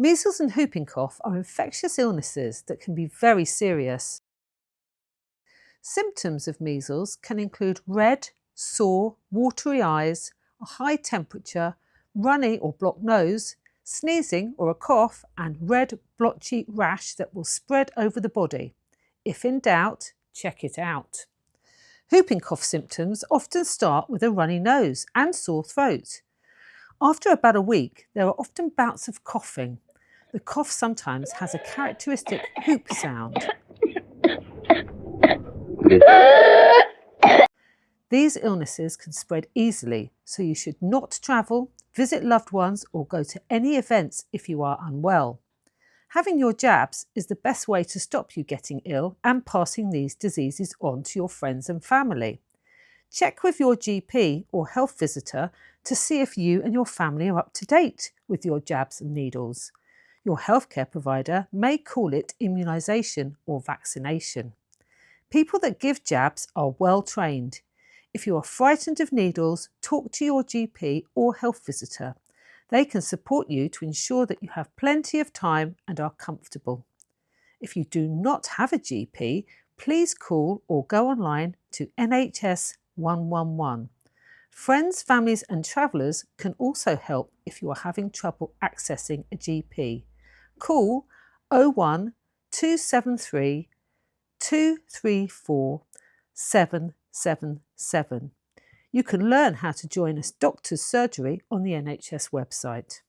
Measles and whooping cough are infectious illnesses that can be very serious. Symptoms of measles can include red, sore, watery eyes, a high temperature, runny or blocked nose, sneezing or a cough, and red blotchy rash that will spread over the body. If in doubt, check it out. Whooping cough symptoms often start with a runny nose and sore throat. After about a week, there are often bouts of coughing. The cough sometimes has a characteristic whoop sound. These illnesses can spread easily, so you should not travel, visit loved ones, or go to any events if you are unwell. Having your jabs is the best way to stop you getting ill and passing these diseases on to your friends and family. Check with your GP or health visitor to see if you and your family are up to date with your jabs and needles. Your healthcare provider may call it immunisation or vaccination. People that give jabs are well trained. If you are frightened of needles, talk to your GP or health visitor. They can support you to ensure that you have plenty of time and are comfortable. If you do not have a GP, please call or go online to NHS 111. Friends, families and travellers can also help if you are having trouble accessing a GP. Call 01 273 234 777. You can learn how to join a doctor's surgery on the NHS website.